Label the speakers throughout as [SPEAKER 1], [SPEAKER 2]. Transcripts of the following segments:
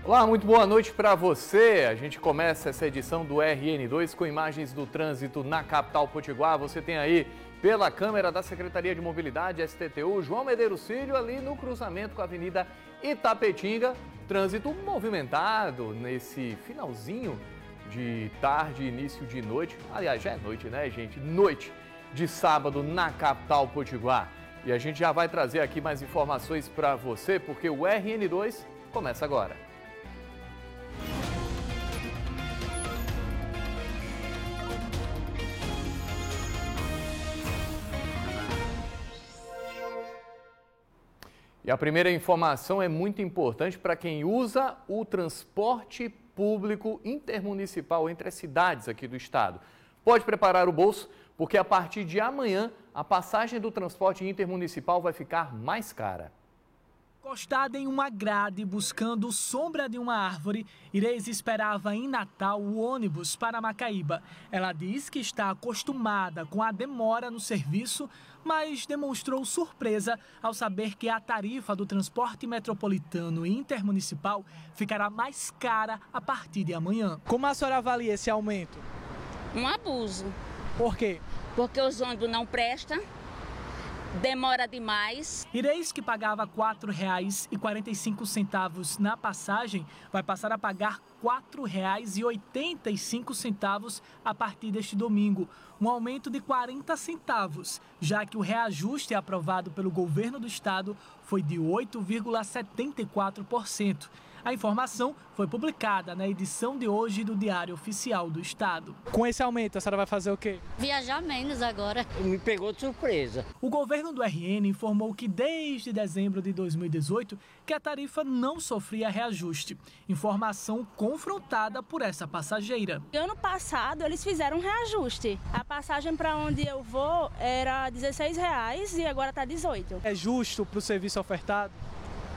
[SPEAKER 1] Olá, muito boa noite para você. A gente começa essa edição do RN2 com imagens do trânsito na capital potiguar. Você tem aí pela câmera da Secretaria de Mobilidade, STTU, João Medeiros Filho, ali no cruzamento com a Avenida Itapetinga. Trânsito movimentado nesse finalzinho de tarde, início de noite. Aliás, já é noite, né, gente? Noite de sábado na capital potiguar. E a gente já vai trazer aqui mais informações para você, porque o RN2 começa agora. E a primeira informação é muito importante para quem usa o transporte público intermunicipal entre as cidades aqui do estado. Pode preparar o bolso, porque a partir de amanhã a passagem do transporte intermunicipal vai ficar mais cara.
[SPEAKER 2] Encostada em uma grade, buscando sombra de uma árvore, Irês esperava em Natal o ônibus para Macaíba. Ela diz que está acostumada com a demora no serviço, mas demonstrou surpresa ao saber que a tarifa do transporte metropolitano e intermunicipal ficará mais cara a partir de amanhã. Como a senhora avalia esse aumento?
[SPEAKER 3] Um abuso.
[SPEAKER 2] Por quê?
[SPEAKER 3] Porque os ônibus não prestam. Demora demais.
[SPEAKER 2] Irês, que pagava R$ 4,45 na passagem, vai passar a pagar R$ 4,85 a partir deste domingo, um aumento de 40 centavos, já que o reajuste aprovado pelo governo do estado foi de 8,74%. A informação foi publicada na edição de hoje do Diário Oficial do Estado. Com esse aumento, a senhora vai fazer o quê?
[SPEAKER 4] Viajar menos agora.
[SPEAKER 5] Me pegou de surpresa.
[SPEAKER 2] O governo do RN informou que desde dezembro de 2018 que a tarifa não sofria reajuste. Informação confrontada por essa passageira.
[SPEAKER 6] Ano passado eles fizeram um reajuste. A passagem para onde eu vou era R$ 16 e agora está 18.
[SPEAKER 2] É justo para o serviço ofertado?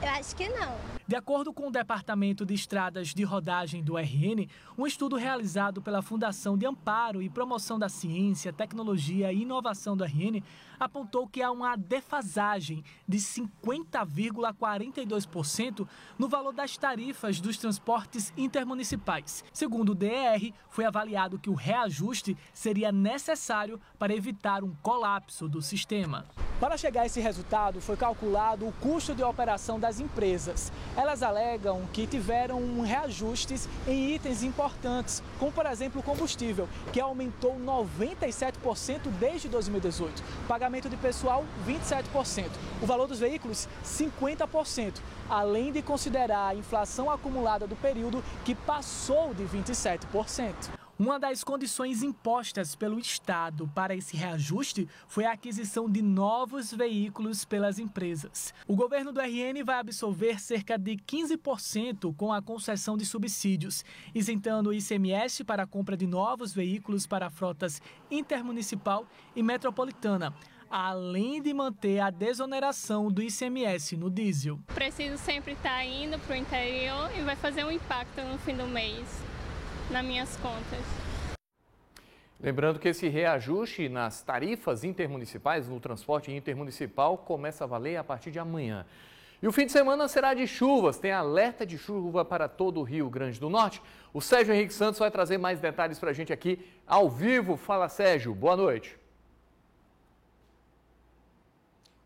[SPEAKER 4] Eu acho que não.
[SPEAKER 2] De acordo com o Departamento de Estradas de Rodagem do RN, um estudo realizado pela Fundação de Amparo e Promoção da Ciência, Tecnologia e Inovação do RN apontou que há uma defasagem de 50,42% no valor das tarifas dos transportes intermunicipais. Segundo o DER, foi avaliado que o reajuste seria necessário para evitar um colapso do sistema. Para chegar a esse resultado, foi calculado o custo de operação das empresas. Elas alegam que tiveram reajustes em itens importantes, como por exemplo o combustível, que aumentou 97% desde 2018. Pagamento de pessoal, 27%. O valor dos veículos, 50%, além de considerar a inflação acumulada do período, que passou de 27%. Uma das condições impostas pelo Estado para esse reajuste foi a aquisição de novos veículos pelas empresas. O governo do RN vai absorver cerca de 15% com a concessão de subsídios, isentando o ICMS para a compra de novos veículos para frotas intermunicipal e metropolitana, além de manter a desoneração do ICMS no diesel.
[SPEAKER 7] Preciso sempre estar indo para o interior e vai fazer um impacto no fim do mês nas minhas contas.
[SPEAKER 1] Lembrando que esse reajuste nas tarifas intermunicipais, no transporte intermunicipal, começa a valer a partir de amanhã. E o fim de semana será de chuvas, tem alerta de chuva para todo o Rio Grande do Norte. O Sérgio Henrique Santos vai trazer mais detalhes para a gente aqui ao vivo. Fala, Sérgio, boa noite.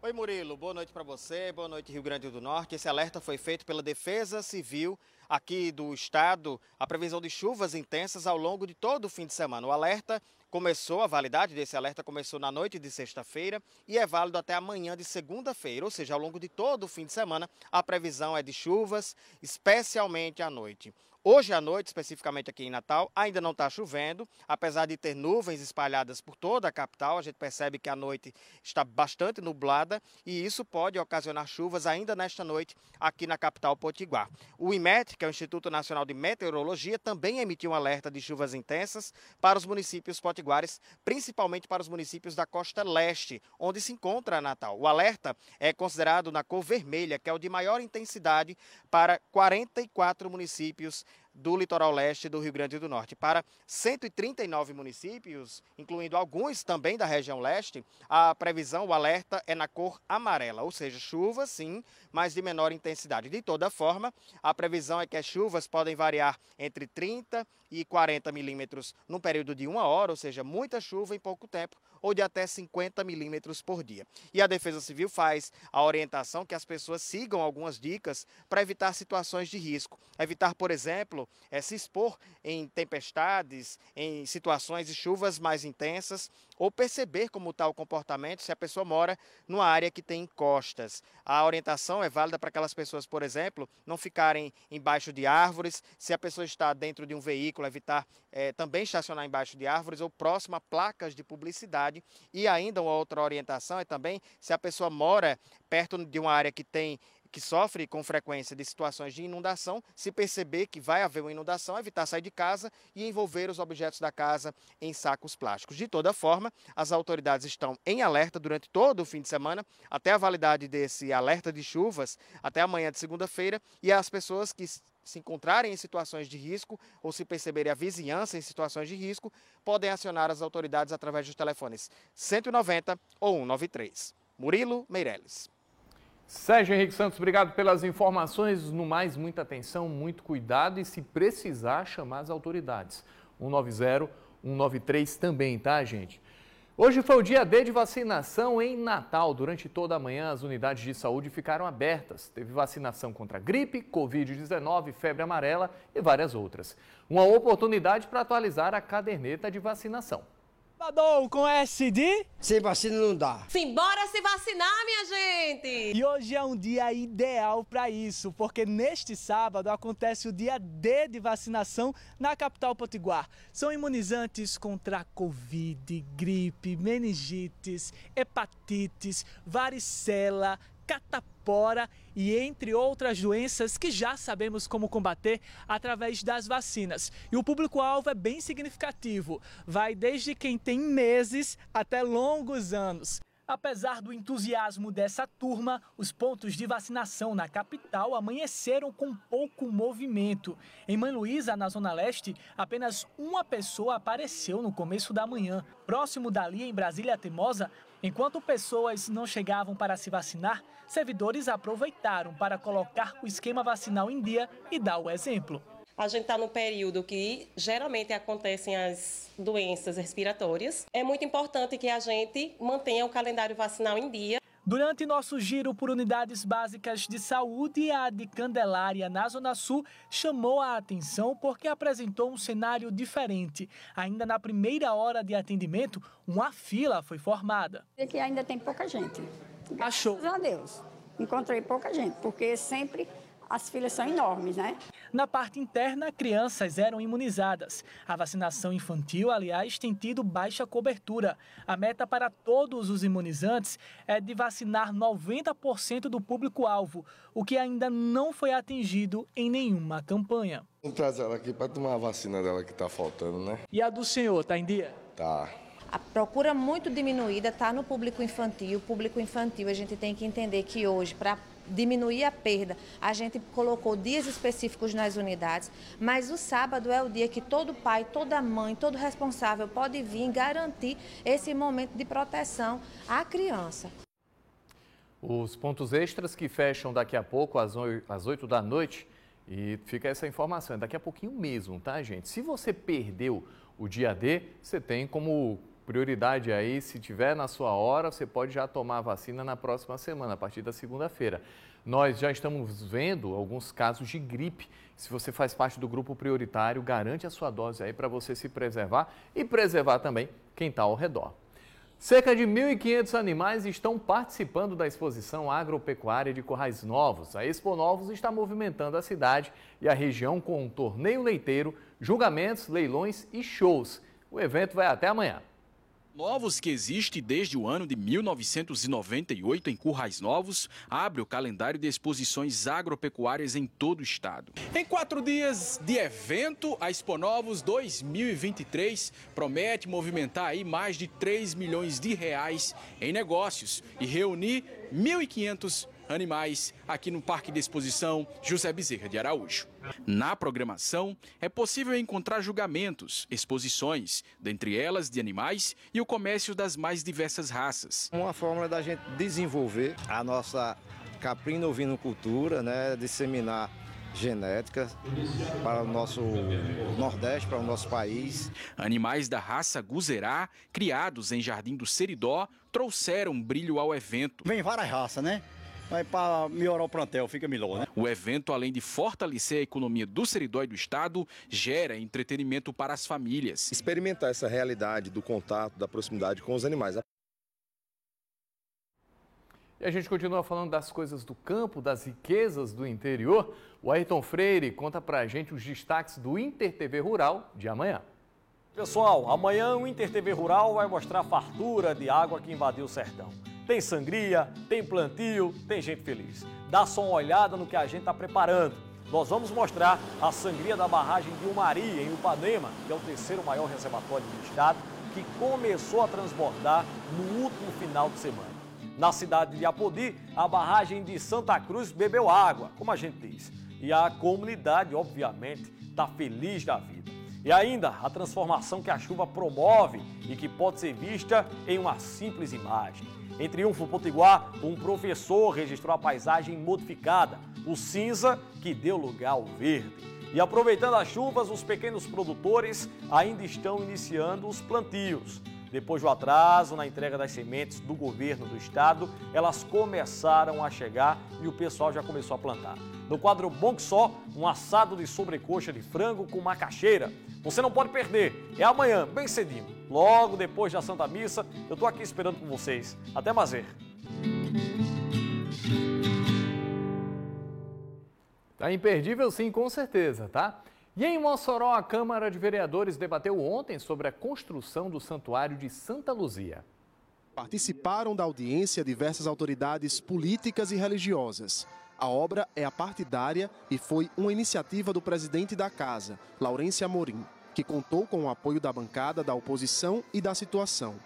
[SPEAKER 8] Oi, Murilo, boa noite para você, boa noite, Rio Grande do Norte. Esse alerta foi feito pela Defesa Civil aqui do estado, a previsão de chuvas intensas ao longo de todo o fim de semana. O alerta começou, a validade desse alerta começou na noite de sexta-feira e é válido até amanhã de segunda-feira, ou seja, ao longo de todo o fim de semana, a previsão é de chuvas, especialmente à noite. Hoje à noite, especificamente aqui em Natal, ainda não está chovendo, apesar de ter nuvens espalhadas por toda a capital, a gente percebe que a noite está bastante nublada e isso pode ocasionar chuvas ainda nesta noite aqui na capital potiguar. O IMET, que é o Instituto Nacional de Meteorologia, também emitiu um alerta de chuvas intensas para os municípios potiguares, principalmente para os municípios da costa leste, onde se encontra Natal. O alerta é considerado na cor vermelha, que é o de maior intensidade para 44 municípios do litoral leste do Rio Grande do Norte. Para 139 municípios, incluindo alguns também da região leste, a previsão, o alerta é na cor amarela, ou seja, chuva sim, mas de menor intensidade. De toda forma, a previsão é que as chuvas podem variar entre 30 e 40 milímetros no período de 1 hora, ou seja, muita chuva em pouco tempo, ou de até 50 milímetros por dia. E a Defesa Civil faz a orientação que as pessoas sigam algumas dicas para evitar situações de risco. Evitar, por exemplo, se expor em tempestades, em situações de chuvas mais intensas, ou perceber como está o comportamento se a pessoa mora numa área que tem encostas. A orientação é válida para aquelas pessoas, por exemplo, não ficarem embaixo de árvores. Se a pessoa está dentro de um veículo, evitar também estacionar embaixo de árvores ou próximo a placas de publicidade. E ainda uma outra orientação é também se a pessoa mora perto de uma área que sofre com frequência de situações de inundação, se perceber que vai haver uma inundação, evitar sair de casa e envolver os objetos da casa em sacos plásticos. De toda forma, as autoridades estão em alerta durante todo o fim de semana, até a validade desse alerta de chuvas, até amanhã de segunda-feira, e as pessoas que se encontrarem em situações de risco ou se perceberem a vizinhança em situações de risco, podem acionar as autoridades através dos telefones 190 ou 193. Murilo Meirelles.
[SPEAKER 1] Sérgio Henrique Santos, obrigado pelas informações. No mais, muita atenção, muito cuidado e, se precisar, chamar as autoridades. 190, 193 também, tá, gente? Hoje foi o dia D de vacinação em Natal. Durante toda a manhã, as unidades de saúde ficaram abertas. Teve vacinação contra gripe, Covid-19, febre amarela e várias outras. Uma oportunidade para atualizar a caderneta de vacinação.
[SPEAKER 2] Salvador, com SD?
[SPEAKER 5] Sem vacina não dá.
[SPEAKER 9] Simbora se vacinar, minha gente!
[SPEAKER 2] E hoje é um dia ideal para isso, porque neste sábado acontece o dia D de vacinação na capital potiguar. São imunizantes contra Covid, gripe, meningites, hepatites, varicela, catapora e entre outras doenças que já sabemos como combater através das vacinas. E o público-alvo é bem significativo, vai desde quem tem meses até longos anos. Apesar do entusiasmo dessa turma, os pontos de vacinação na capital amanheceram com pouco movimento. Em Mãe Luísa, na Zona Leste, apenas uma pessoa apareceu no começo da manhã. Próximo dali, em Brasília Teimosa, enquanto pessoas não chegavam para se vacinar, servidores aproveitaram para colocar o esquema vacinal em dia e dar o exemplo.
[SPEAKER 9] A gente está num período que geralmente acontecem as doenças respiratórias. É muito importante que a gente mantenha o calendário vacinal em dia.
[SPEAKER 2] Durante nosso giro por unidades básicas de saúde, a de Candelária, na Zona Sul, chamou a atenção porque apresentou um cenário diferente. Ainda na primeira hora de atendimento, uma fila foi formada.
[SPEAKER 10] Aqui ainda tem pouca gente.
[SPEAKER 2] Achou?
[SPEAKER 10] Graças a Deus. Encontrei pouca gente, porque sempre as filas são enormes, né?
[SPEAKER 2] Na parte interna, crianças eram imunizadas. A vacinação infantil, aliás, tem tido baixa cobertura. A meta para todos os imunizantes é de vacinar 90% do público-alvo, o que ainda não foi atingido em nenhuma campanha.
[SPEAKER 11] Vamos trazer ela aqui para tomar a vacina dela que está faltando, né?
[SPEAKER 2] E a do senhor, tá em dia?
[SPEAKER 11] Tá.
[SPEAKER 12] A procura muito diminuída está no público infantil. O público infantil, a gente tem que entender que hoje, para diminuir a perda, a gente colocou dias específicos nas unidades, mas o sábado é o dia que todo pai, toda mãe, todo responsável pode vir garantir esse momento de proteção à criança.
[SPEAKER 1] Os pontos extras que fecham daqui a pouco, às 8 da noite, e fica essa informação, é daqui a pouquinho mesmo, tá, gente? Se você perdeu o dia D, você tem como prioridade aí, se tiver na sua hora, você pode já tomar a vacina na próxima semana, a partir da segunda-feira. Nós já estamos vendo alguns casos de gripe. Se você faz parte do grupo prioritário, garante a sua dose aí para você se preservar e preservar também quem está ao redor. Cerca de 1.500 animais estão participando da exposição agropecuária de Currais Novos. A Expo Novos está movimentando a cidade e a região com um torneio leiteiro, julgamentos, leilões e shows. O evento vai até amanhã.
[SPEAKER 13] Novos, que existe desde o ano de 1998 em Currais Novos, abre o calendário de exposições agropecuárias em todo o estado. Em 4 dias de evento, a Expo Novos 2023 promete movimentar aí mais de 3 milhões de reais em negócios e reunir 1.500 animais aqui no Parque de Exposição José Bezerra de Araújo. Na programação, é possível encontrar julgamentos, exposições, dentre elas de animais e o comércio das mais diversas raças.
[SPEAKER 5] Uma forma da gente desenvolver a nossa caprino-ovinocultura, né, disseminar genética para o nosso Nordeste, para o nosso país.
[SPEAKER 13] Animais da raça Guzerá, criados em Jardim do Seridó, trouxeram brilho ao evento.
[SPEAKER 14] Vem várias raças, né? Mas para melhorar o plantel, fica melhor, né?
[SPEAKER 13] O evento, além de fortalecer a economia do Seridó e do estado, gera entretenimento para as famílias.
[SPEAKER 11] Experimentar essa realidade do contato, da proximidade com os animais.
[SPEAKER 1] E a gente continua falando das coisas do campo, das riquezas do interior. O Ayrton Freire conta pra gente os destaques do InterTV Rural de amanhã.
[SPEAKER 15] Pessoal, amanhã o InterTV Rural vai mostrar a fartura de água que invadiu o sertão. Tem sangria, tem plantio, tem gente feliz. Dá só uma olhada no que a gente está preparando. Nós vamos mostrar a sangria da barragem de Umari, em Upanema, que é o terceiro maior reservatório do estado, que começou a transbordar no último final de semana. Na cidade de Apodi, a barragem de Santa Cruz bebeu água, como a gente diz. E a comunidade, obviamente, está feliz da vida. E ainda a transformação que a chuva promove e que pode ser vista em uma simples imagem. Em Triunfo Potiguar, um professor registrou a paisagem modificada, o cinza que deu lugar ao verde. E aproveitando as chuvas, os pequenos produtores ainda estão iniciando os plantios. Depois do atraso na entrega das sementes do governo do estado, elas começaram a chegar e o pessoal já começou a plantar. No quadro Bom Que Só, um assado de sobrecoxa de frango com macaxeira. Você não pode perder, é amanhã, bem cedinho, logo depois da Santa Missa. Eu estou aqui esperando por vocês. Até mais ver.
[SPEAKER 1] Tá imperdível sim, com certeza, tá? E em Mossoró, a Câmara de Vereadores debateu ontem sobre a construção do Santuário de Santa Luzia.
[SPEAKER 16] Participaram da audiência diversas autoridades políticas e religiosas. A obra é apartidária e foi uma iniciativa do presidente da Casa, Laurêncio Amorim, que contou com o apoio da bancada da oposição e da situação.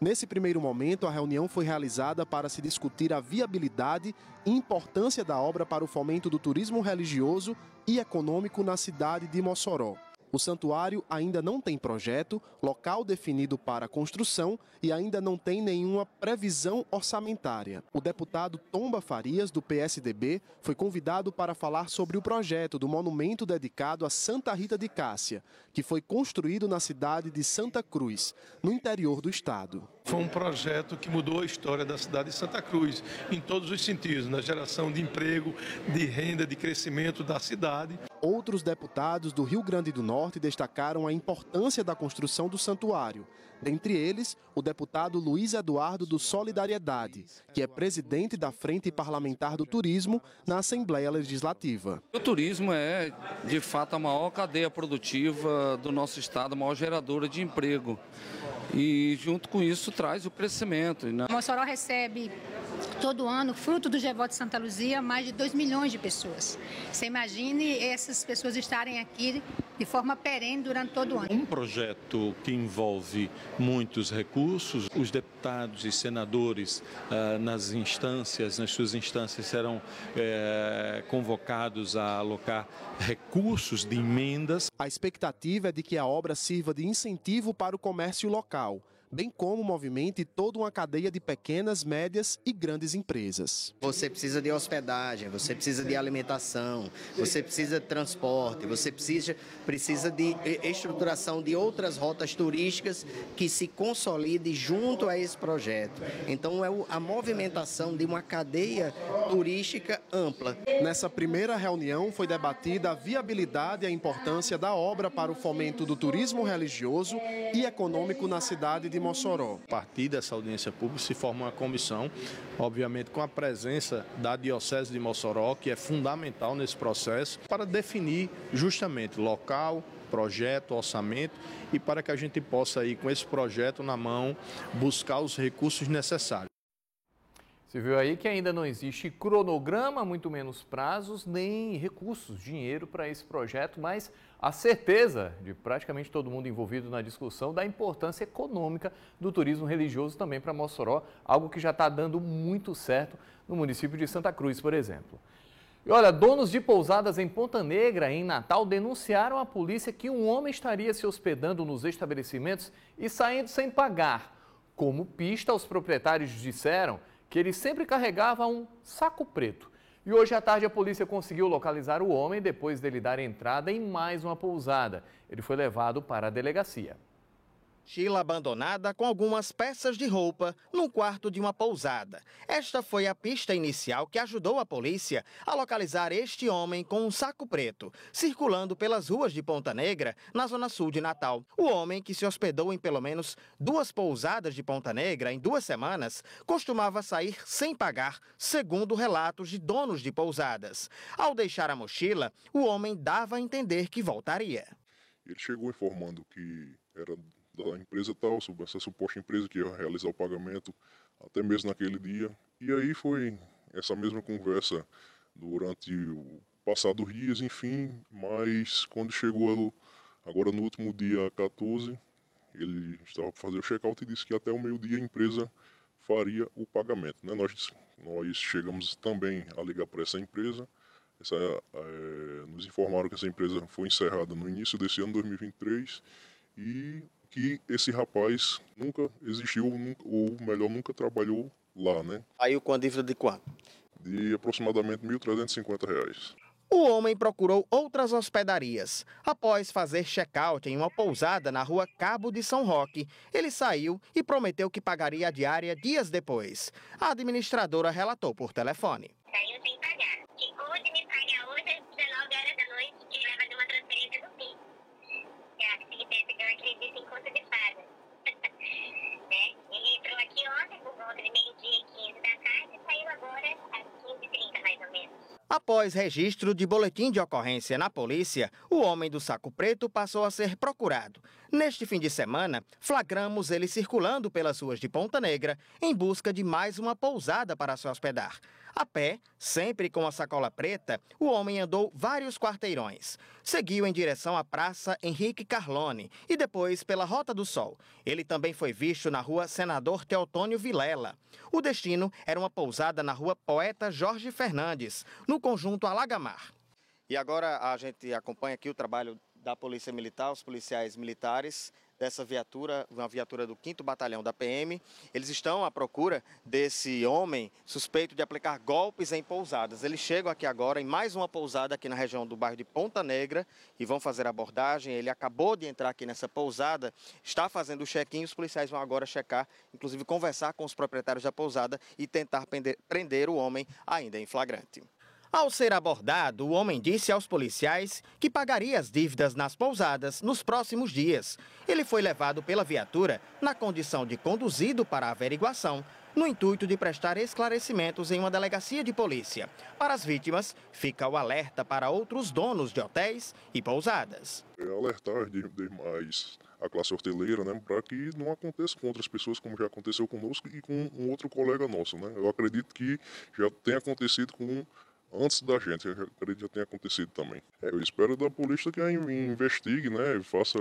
[SPEAKER 16] Nesse primeiro momento, a reunião foi realizada para se discutir a viabilidade e importância da obra para o fomento do turismo religioso e econômico na cidade de Mossoró. O santuário ainda não tem projeto, local definido para a construção e ainda não tem nenhuma previsão orçamentária. O deputado Tomba Farias, do PSDB, foi convidado para falar sobre o projeto do monumento dedicado a Santa Rita de Cássia, que foi construído na cidade de Santa Cruz, no interior do estado.
[SPEAKER 17] Foi um projeto que mudou a história da cidade de Santa Cruz, em todos os sentidos, na geração de emprego, de renda, de crescimento da cidade.
[SPEAKER 16] Outros deputados do Rio Grande do Norte destacaram a importância da construção do santuário. Dentre eles, o deputado Luiz Eduardo do Solidariedade, que é presidente da Frente Parlamentar do Turismo na Assembleia Legislativa.
[SPEAKER 18] O turismo é, de fato, a maior cadeia produtiva do nosso estado, a maior geradora de emprego. E, junto com isso, traz o crescimento. Né?
[SPEAKER 19] Mossoró recebe todo ano, fruto do GEVOT de Santa Luzia, mais de 2 milhões de pessoas. Você imagine essas pessoas estarem aqui de forma perene durante todo o ano.
[SPEAKER 20] Um projeto que envolve muitos recursos, os deputados e senadores nas suas instâncias serão convocados a alocar recursos de emendas.
[SPEAKER 16] A expectativa é de que a obra sirva de incentivo para o comércio local, bem como movimente toda uma cadeia de pequenas, médias e grandes empresas.
[SPEAKER 21] Você precisa de hospedagem, você precisa de alimentação, você precisa de transporte, você precisa de estruturação de outras rotas turísticas que se consolide junto a esse projeto. Então é a movimentação de uma cadeia turística ampla.
[SPEAKER 16] Nessa primeira reunião foi debatida a viabilidade e a importância da obra para o fomento do turismo religioso e econômico na cidade de Mossoró.
[SPEAKER 17] A partir dessa audiência pública se forma uma comissão, obviamente com a presença da Diocese de Mossoró, que é fundamental nesse processo, para definir justamente local, projeto, orçamento e para que a gente possa ir com esse projeto na mão buscar os recursos necessários.
[SPEAKER 1] Você viu aí que ainda não existe cronograma, muito menos prazos, nem recursos, dinheiro para esse projeto, mas a certeza de praticamente todo mundo envolvido na discussão da importância econômica do turismo religioso também para Mossoró, algo que já está dando muito certo no município de Santa Cruz, por exemplo. E olha, donos de pousadas em Ponta Negra, em Natal, denunciaram à polícia que um homem estaria se hospedando nos estabelecimentos e saindo sem pagar. Como pista, os proprietários disseram que ele sempre carregava um saco preto. E hoje à tarde a polícia conseguiu localizar o homem depois dele dar entrada em mais uma pousada. Ele foi levado para a delegacia.
[SPEAKER 8] Mochila abandonada com algumas peças de roupa num quarto de uma pousada. Esta foi a pista inicial que ajudou a polícia a localizar este homem com um saco preto, circulando pelas ruas de Ponta Negra, na zona sul de Natal. O homem, que se hospedou em pelo menos 2 pousadas de Ponta Negra em 2 semanas, costumava sair sem pagar, segundo relatos de donos de pousadas. Ao deixar a mochila, o homem dava a entender que voltaria.
[SPEAKER 3] Ele chegou informando que era da empresa tal, essa suposta empresa que ia realizar o pagamento até mesmo naquele dia. E aí foi essa mesma conversa durante o passado dias, enfim, mas quando chegou agora no último dia 14, ele estava para fazer o check-out e disse que até o meio-dia a empresa faria o pagamento, né? Nós chegamos também a ligar para essa empresa, nos informaram que essa empresa foi encerrada no início desse ano, 2023, e que esse rapaz nunca existiu, ou melhor, nunca trabalhou lá, né?
[SPEAKER 8] Saiu com a dívida de quanto?
[SPEAKER 3] De aproximadamente R$ 1.350.
[SPEAKER 8] O homem procurou outras hospedarias. Após fazer check-out em uma pousada na rua Cabo de São Roque, ele saiu e prometeu que pagaria a diária dias depois. A administradora relatou por telefone.
[SPEAKER 22] Saiu sem pagar. Ficou de me pagar hoje às 19 horas da noite, que ele vai fazer uma transferência do PIX. Que pensa que eu acredito em conta de fada. Né? Ele entrou aqui ontem por volta de meio-dia e 15 da tarde e saiu agora às 15h30 mais ou menos.
[SPEAKER 8] Após registro de boletim de ocorrência na polícia, o homem do saco preto passou a ser procurado. Neste fim de semana, flagramos ele circulando pelas ruas de Ponta Negra em busca de mais uma pousada para se hospedar. A pé, sempre com a sacola preta, o homem andou vários quarteirões. Seguiu em direção à Praça Henrique Carlone e depois pela Rota do Sol. Ele também foi visto na rua Senador Teotônio Vilela. O destino era uma pousada na rua Poeta Jorge Fernandes, no conjunto Alagamar. E agora a gente acompanha aqui o trabalho da Polícia Militar, os policiais militares dessa viatura, uma viatura do 5º Batalhão da PM. Eles estão à procura desse homem suspeito de aplicar golpes em pousadas. Eles chegam aqui agora em mais uma pousada aqui na região do bairro de Ponta Negra e vão fazer a abordagem. Ele acabou de entrar aqui nessa pousada, está fazendo o check-in. Os policiais vão agora checar, inclusive conversar com os proprietários da pousada e tentar prender o homem ainda em flagrante. Ao ser abordado, o homem disse aos policiais que pagaria as dívidas nas pousadas nos próximos dias. Ele foi levado pela viatura na condição de conduzido para a averiguação, no intuito de prestar esclarecimentos em uma delegacia de polícia. Para as vítimas, fica o alerta para outros donos de hotéis e pousadas.
[SPEAKER 3] Alertar demais a classe hoteleira, né, para que não aconteça com outras pessoas como já aconteceu conosco e com um outro colega nosso, né? Eu acredito que já tenha acontecido com antes da gente, eu acredito que já tenha acontecido também. Eu espero da polícia que investigue, né, faça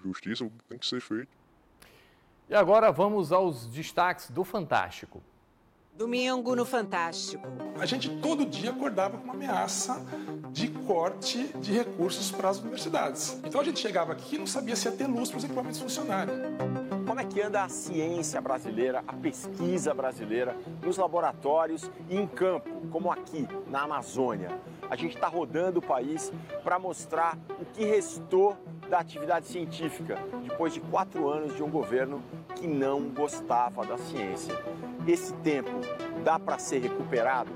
[SPEAKER 3] justiça, o que tem que ser feito.
[SPEAKER 1] E agora vamos aos destaques do Fantástico.
[SPEAKER 23] Domingo no Fantástico.
[SPEAKER 24] A gente todo dia acordava com uma ameaça de corte de recursos para as universidades. Então a gente chegava aqui e não sabia se ia ter luz para os equipamentos funcionarem.
[SPEAKER 25] Como é que anda a ciência brasileira, a pesquisa brasileira, nos laboratórios e em campo, como aqui na Amazônia? A gente está rodando o país para mostrar o que restou da atividade científica, depois de 4 anos de um governo que não gostava da ciência. Esse tempo dá para ser recuperado?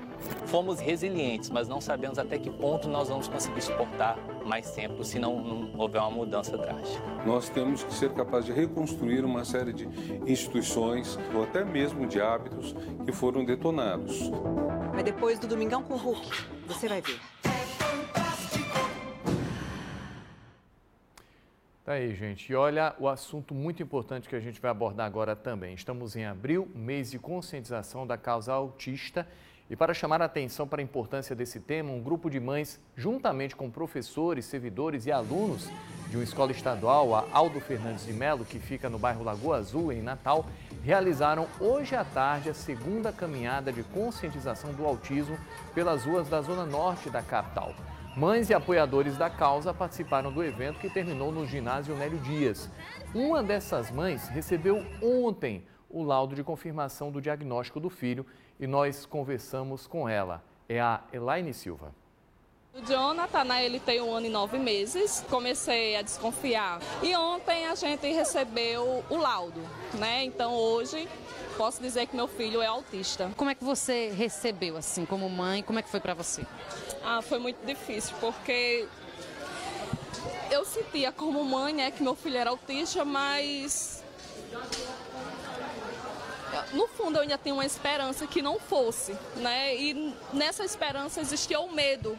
[SPEAKER 26] Fomos resilientes, mas não sabemos até que ponto nós vamos conseguir suportar mais tempo se não houver uma mudança drástica.
[SPEAKER 27] Nós temos que ser capazes de reconstruir uma série de instituições ou até mesmo de hábitos que foram detonados.
[SPEAKER 23] Mas depois do Domingão com o Hulk, você vai ver.
[SPEAKER 1] Tá Tá aí, gente. E olha o assunto muito importante que a gente vai abordar agora também. Estamos em abril, mês de conscientização da causa autista. E para chamar a atenção para a importância desse tema, um grupo de mães, juntamente com professores, servidores e alunos de uma escola estadual, a Aldo Fernandes de Melo, que fica no bairro Lagoa Azul, em Natal, realizaram hoje à tarde a segunda caminhada de conscientização do autismo pelas ruas da zona norte da capital. Mães e apoiadores da causa participaram do evento que terminou no ginásio Nélio Dias. Uma dessas mães recebeu ontem o laudo de confirmação do diagnóstico do filho e nós conversamos com ela. É a Elaine Silva.
[SPEAKER 2] O Jonathan, ele tem 1 ano e 9 meses, comecei a desconfiar e ontem a gente recebeu o laudo, né? Então hoje posso dizer que meu filho é autista.
[SPEAKER 4] Como é que você recebeu, assim, como mãe, como é que foi para você?
[SPEAKER 2] Foi muito difícil, porque eu sentia como mãe, né, que meu filho era autista, mas no fundo eu ainda tinha uma esperança que não fosse, né? E nessa esperança existia o medo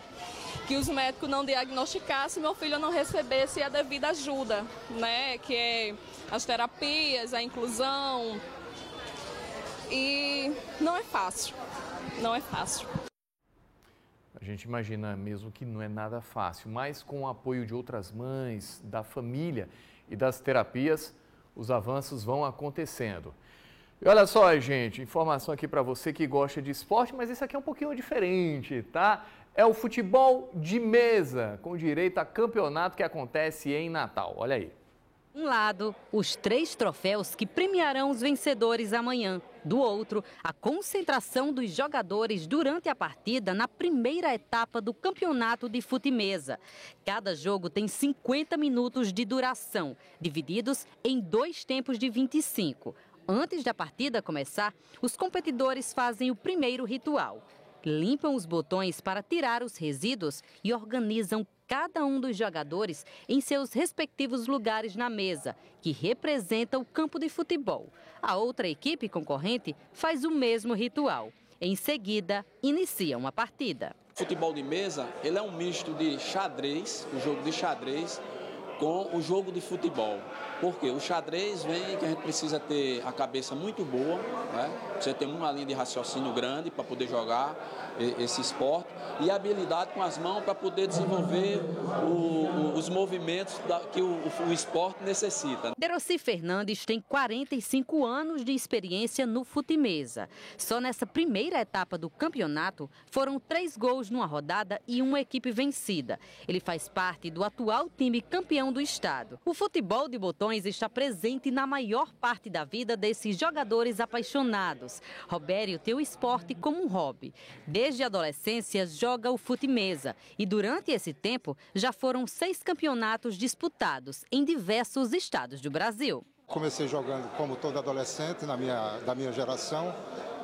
[SPEAKER 2] que os médicos não diagnosticassem, meu filho não recebesse a devida ajuda, né? Que é as terapias, a inclusão. E não é fácil, não é fácil.
[SPEAKER 1] A gente imagina mesmo que não é nada fácil, mas com o apoio de outras mães, da família e das terapias, os avanços vão acontecendo. E olha só, gente, informação aqui para você que gosta de esporte, mas esse aqui é um pouquinho diferente, tá? É o futebol de mesa, com direito a campeonato que acontece em Natal. Olha aí.
[SPEAKER 4] Um lado, os 3 troféus que premiarão os vencedores amanhã. Do outro, a concentração dos jogadores durante a partida na primeira etapa do campeonato de fute-mesa. Cada jogo tem 50 minutos de duração, divididos em 2 tempos de 25. Antes da partida começar, os competidores fazem o primeiro ritual. Limpam os botões para tirar os resíduos e organizam cada um dos jogadores em seus respectivos lugares na mesa, que representa o campo de futebol. A outra equipe concorrente faz o mesmo ritual. Em seguida, iniciam a partida.
[SPEAKER 6] O futebol de mesa, ele é um misto de xadrez, o jogo de xadrez, com o jogo de futebol. Porque o xadrez vem que a gente precisa ter a cabeça muito boa, né? Você tem uma linha de raciocínio grande para poder jogar esse esporte e a habilidade com as mãos para poder desenvolver os movimentos que o esporte necessita.
[SPEAKER 4] Deroci Fernandes tem 45 anos de experiência no fute-mesa. Só nessa primeira etapa do campeonato foram 3 gols numa rodada e uma equipe vencida. Ele faz parte do atual time campeão do estado. O futebol de botões está presente na maior parte da vida desses jogadores apaixonados. Robério tem o esporte como um hobby. Desde a adolescência joga o fute-mesa e durante esse tempo já foram 6 campeonatos disputados em diversos estados do Brasil.
[SPEAKER 7] Comecei jogando como todo adolescente da minha geração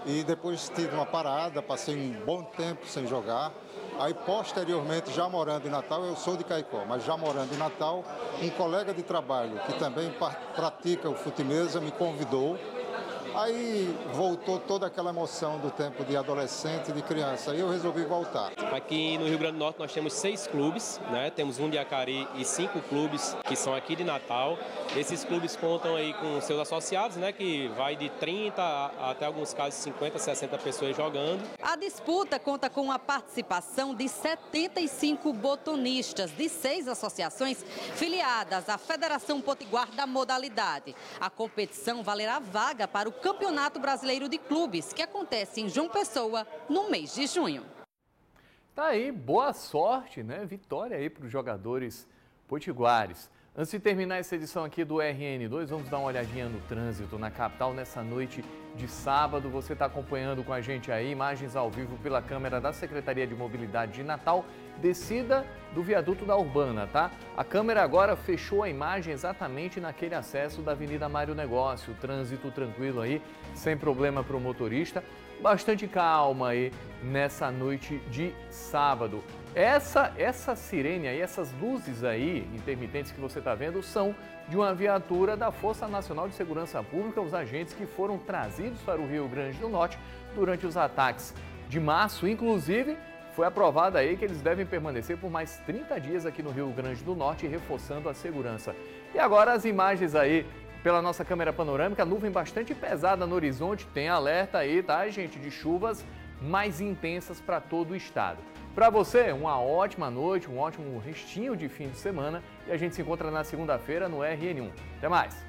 [SPEAKER 7] e depois tive uma parada, passei um bom tempo sem jogar. Aí, posteriormente, já morando em Natal, eu sou de Caicó, mas já morando em Natal, um colega de trabalho que também pratica o fute-mesa me convidou. Aí voltou toda aquela emoção do tempo de adolescente, de criança, e eu resolvi voltar.
[SPEAKER 9] Aqui no Rio Grande do Norte nós temos 6 clubes, né? Temos um de Acari e 5 clubes que são aqui de Natal. Esses clubes contam aí com seus associados, né? Que vai de 30 até alguns casos 50, 60 pessoas jogando.
[SPEAKER 4] A disputa conta com a participação de 75 botonistas de 6 associações filiadas à Federação Potiguar da modalidade. A competição valerá vaga para o Campeonato Brasileiro de Clubes, que acontece em João Pessoa no mês de junho.
[SPEAKER 1] Tá aí, boa sorte, né? Vitória aí para os jogadores potiguares. Antes de terminar essa edição aqui do RN2, vamos dar uma olhadinha no trânsito na capital nessa noite de sábado. Você está acompanhando com a gente aí, imagens ao vivo pela câmera da Secretaria de Mobilidade de Natal, descida do viaduto da Urbana, tá? A câmera agora fechou a imagem exatamente naquele acesso da Avenida Mário Negócio. Trânsito tranquilo aí, sem problema para o motorista. Bastante calma aí nessa noite de sábado. Essa sirene aí, essas luzes aí, intermitentes que você está vendo, são de uma viatura da Força Nacional de Segurança Pública, os agentes que foram trazidos para o Rio Grande do Norte durante os ataques de março, inclusive foi aprovado aí que eles devem permanecer por mais 30 dias aqui no Rio Grande do Norte, reforçando a segurança. E agora as imagens aí pela nossa câmera panorâmica, nuvem bastante pesada no horizonte, tem alerta aí, tá, gente, de chuvas mais intensas para todo o estado. Para você, uma ótima noite, um ótimo restinho de fim de semana e a gente se encontra na segunda-feira no RN1. Até mais!